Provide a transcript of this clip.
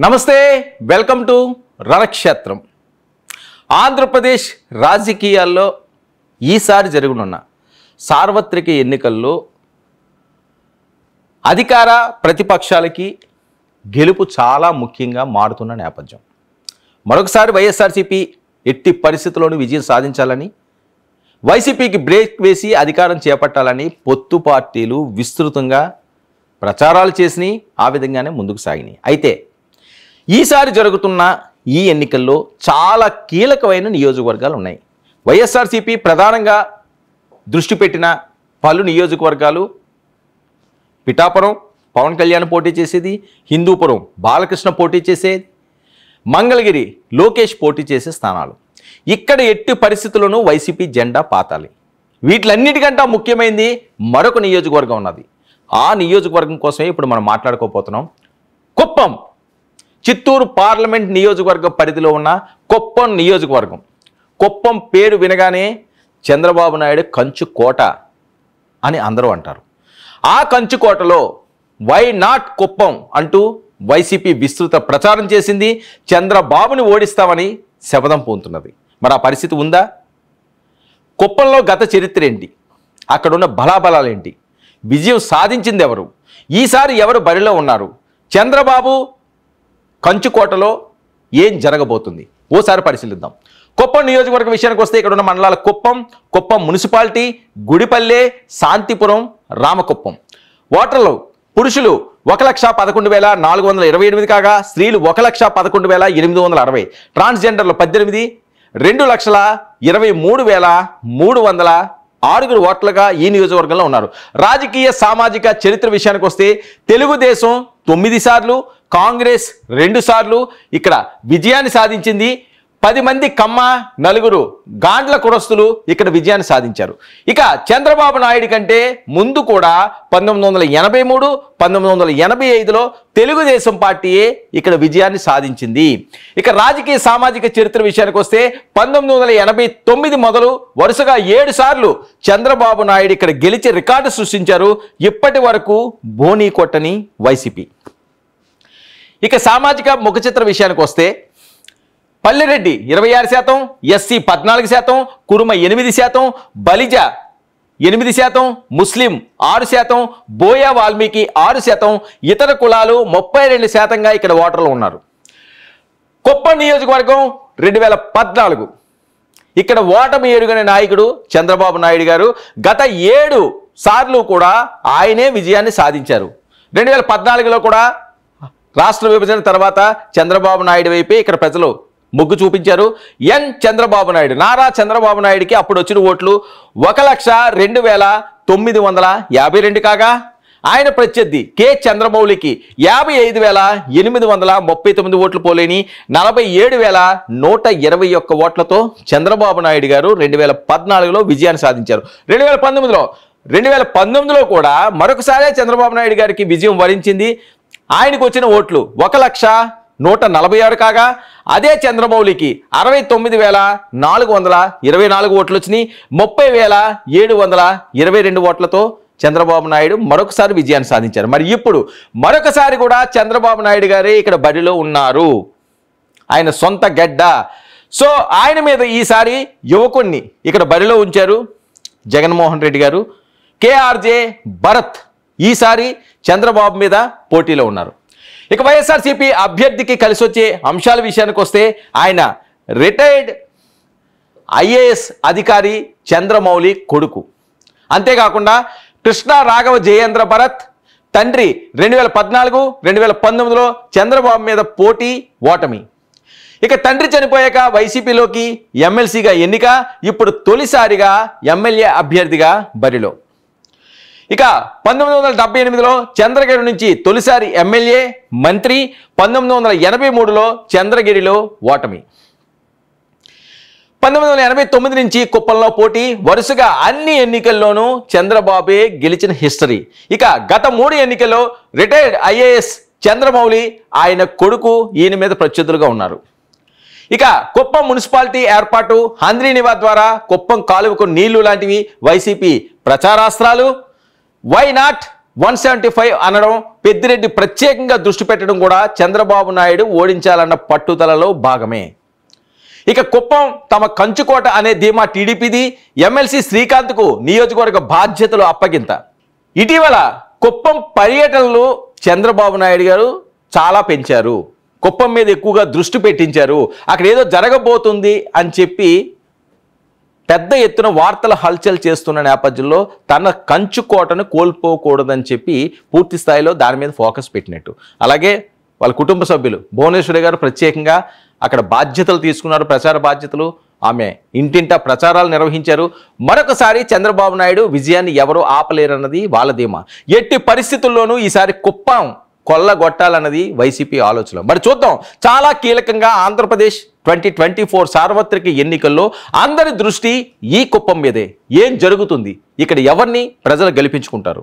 నమస్తే, welcome to రణక్షేత్రం. Andhra Pradesh రాజకీయాల్లో ఈసారి జరగనున్న సార్వత్రిక ఎన్నికల్లో అధికార ప్రతిపక్షాలకి గెలుపు చాలా ముఖ్యంగా మారుతున్న నేపథ్యం. మరొకసారి వైఎస్ఆర్సీపీ ఎట్టి పరిస్థితుల్లోనూ విజయం సాధించాలని, వైసీపీకి బ్రేక్ వేసి అధికారం చేపట్టాలని పొత్తు పార్టీలు విస్తృతంగా ప్రచారాలు చేసినాయి. ఆ విధంగానే ముందుకు సాగినాయి. అయితే ఈసారి జరుగుతున్న ఈ ఎన్నికల్లో చాలా కీలకమైన నియోజకవర్గాలు ఉన్నాయి. వైఎస్ఆర్సీపీ ప్రధానంగా దృష్టి పెట్టిన పలు నియోజకవర్గాలు పిఠాపురం పవన్ కళ్యాణ్ పోటీ చేసేది, హిందూపురం బాలకృష్ణ పోటీ చేసేది, మంగళగిరి లోకేష్ పోటీ చేసే స్థానాలు. ఇక్కడ ఎట్టి పరిస్థితుల్లోనూ వైసీపీ జెండా పాతాలి. వీటిలన్నిటికంటే ముఖ్యమైనది మరొక నియోజకవర్గం ఉన్నది. ఆ నియోజకవర్గం కోసమే ఇప్పుడు మనం మాట్లాడుకోపోతున్నాం. కుప్పం, చిత్తూరు పార్లమెంట్ నియోజకవర్గ పరిధిలో ఉన్న కుప్పం నియోజకవర్గం. కుప్పం పేరు వినగానే చంద్రబాబు నాయుడు కంచుకోట అని అందరూ అంటారు. ఆ కంచుకోటలో వై నాట్ కుప్పం అంటూ వైసీపీ విస్తృత ప్రచారం చేసింది. చంద్రబాబుని ఓడిస్తామని శపథం పూనుతున్నది. మరి ఆ పరిస్థితి ఉందా? కుప్పంలో గత చరిత్ర ఏంటి? అక్కడున్న బలాబలాలేంటి? విజయం సాధించింది ఎవరు? ఈసారి ఎవరు బరిలో ఉన్నారు? చంద్రబాబు కంచుకోటలో ఏం జరగబోతుంది? ఓసారి పరిశీలిద్దాం. కుప్పం నియోజకవర్గ విషయానికి వస్తే ఇక్కడ ఉన్న మండలాల కుప్పం మున్సిపాలిటీ, గుడిపల్లె, శాంతిపురం, రామకుప్పం. ఓటర్లు పురుషులు 1,11,428 కాగా స్త్రీలు 1,11,860. ట్రాన్స్జెండర్లు 18, 2,23,306 ఓట్లుగా ఈ నియోజకవర్గంలో ఉన్నారు. రాజకీయ సామాజిక చరిత్ర విషయానికి వస్తే తెలుగుదేశం 9 సార్లు, కాంగ్రెస్ 2 సార్లు ఇక్కడ విజయాన్ని సాధించింది. 10 మంది కమ్మ, 4 గాండ్ల కురస్తులు ఇక్కడ విజయాన్ని సాధించారు. ఇక చంద్రబాబు నాయుడు కంటే ముందు కూడా 1983, 1985లో తెలుగుదేశం పార్టీయే ఇక్కడ విజయాన్ని సాధించింది. ఇక రాజకీయ సామాజిక చరిత్ర విషయానికి వస్తే 1989 మొదలు వరుసగా 7 సార్లు చంద్రబాబు నాయుడు ఇక్కడ గెలిచి రికార్డు సృష్టించారు. ఇప్పటి వరకు బోనీ కొట్టని వైసీపీ. ఇక సామాజిక ముఖచిత్ర విషయానికి వస్తే పల్లెరెడ్డి 26%, ఎస్సీ 14%, కురుమ 8%, బలిజ 8%, ముస్లిం 6%, బోయా వాల్మీకి 6%, ఇతర కులాలు 32%గా ఇక్కడ ఓటర్లు ఉన్నారు. కుప్పం నియోజకవర్గం 2014 ఇక్కడ ఓటమి ఎరుగని నాయకుడు చంద్రబాబు నాయుడు గారు. గత 7 సార్లు కూడా ఆయనే విజయాన్ని సాధించారు. 2014లో కూడా రాష్ట్ర విభజన తర్వాత చంద్రబాబు నాయుడు వైపే ఇక్కడ ప్రజలు మొగ్గు చూపించారు. చంద్రబాబు నాయుడు, నారా చంద్రబాబు నాయుడికి అప్పుడు వచ్చిన ఓట్లు 1,02,952 కాగా ఆయన ప్రత్యర్థి కె చంద్రమౌళికి 55,839 ఓట్లు పోలేని 47,121 ఓట్లతో చంద్రబాబు నాయుడు గారు 2014లో విజయాన్ని సాధించారు. 2019లో కూడా మరొకసారి చంద్రబాబు నాయుడు గారికి విజయం వరించింది. ఆయనకు వచ్చిన ఓట్లు 1,146 కాగా అదే చంద్రమౌళికి 69,424 ఓట్లు వచ్చినాయి. 30,722 ఓట్లతో చంద్రబాబు నాయుడు మరొకసారి విజయాన్ని సాధించారు. మరి ఇప్పుడు మరొకసారి కూడా చంద్రబాబు నాయుడు గారే ఇక్కడ బరిలో ఉన్నారు. ఆయన సొంత గడ్డ. సో ఆయన మీద ఈసారి యువకుణ్ణి ఇక్కడ బరిలో ఉంచారు జగన్మోహన్ రెడ్డి గారు. కేఆర్జే భరత్ ఈసారి చంద్రబాబు మీద పోటీలో ఉన్నారు. ఇక వైఎస్ఆర్సీపీ అభ్యర్థికి కలిసి వచ్చే అంశాల విషయానికి వస్తే ఆయన రిటైర్డ్ ఐఏఎస్ అధికారి చంద్రమౌళి కొడుకు. అంతేకాకుండా కృష్ణ రాఘవ జయేంద్ర భరత్ తండ్రి 2014, 2019లో చంద్రబాబు మీద పోటీ, ఓటమి. ఇక తండ్రి చనిపోయాక వైసీపీలోకి ఎమ్మెల్సీగా ఎన్నిక, ఇప్పుడు తొలిసారిగా ఎమ్మెల్యే అభ్యర్థిగా బరిలో. ఇక 1978లో చంద్రగిరి నుంచి తొలిసారి ఎమ్మెల్యే, మంత్రి. 1983లో చంద్రగిరిలో ఓటమి. 1989 నుంచి కుప్పంలో పోటీ. వరుసగా అన్ని ఎన్నికల్లోనూ చంద్రబాబే గెలిచిన హిస్టరీ. ఇక గత 3 ఎన్నికల్లో రిటైర్డ్ ఐఏఎస్ చంద్రమౌళి, ఆయన కొడుకు ఈయన మీద ప్రత్యర్థులుగా ఉన్నారు. ఇక కుప్పం మున్సిపాలిటీ ఏర్పాటు, హంద్రీనివా ద్వారా కుప్పం కాలువకు నీళ్లు లాంటివి వైసీపీ ప్రచారాస్త్రాలు. వై నాట్ 175 అనడం, పెద్దిరెడ్డి ప్రత్యేకంగా దృష్టి పెట్టడం కూడా చంద్రబాబు నాయుడు ఓడించాలన్న పట్టుదలలో భాగమే. ఇక కుప్పం తమ కంచుకోట అనే ధీమా టీడీపీది. ఎమ్మెల్సీ శ్రీకాంత్కు నియోజకవర్గ బాధ్యతలు అప్పగింత. ఇటీవల కుప్పం పర్యటనలు చంద్రబాబు నాయుడు గారు చాలా పెంచారు. కుప్పం మీద ఎక్కువగా దృష్టి పెట్టించారు. అక్కడ ఏదో జరగబోతుంది అని చెప్పి పెద్ద ఎత్తున వార్తలు హల్చల్ చేస్తున్న నేపథ్యంలో తన కంచుకోటను కోల్పోకూడదని చెప్పి పూర్తి స్థాయిలో దాని మీద ఫోకస్ పెట్టినట్టు. అలాగే వాళ్ళ కుటుంబ సభ్యులు భువనేశ్వరి గారు ప్రత్యేకంగా అక్కడ బాధ్యతలు తీసుకున్నారు, ప్రచార బాధ్యతలు. ఆమె ఇంటింటా ప్రచారాలు నిర్వహించారు. మరొకసారి చంద్రబాబు నాయుడు విజయాన్ని ఎవరూ ఆపలేరన్నది వాళ్ళ ధీమా. ఎట్టి పరిస్థితుల్లోనూ ఈసారి కుప్పం కొల్లగొట్టాలన్నది వైసీపీ ఆలోచన. మరి చూద్దాం. చాలా కీలకంగా ఆంధ్రప్రదేశ్ 2024 సార్వత్రిక ఎన్నికల్లో అందరి దృష్టి ఈ కుప్పం మీదే. ఏం జరుగుతుంది ఇక్కడ? ఎవరిని ప్రజలు గెలిపించుకుంటారు?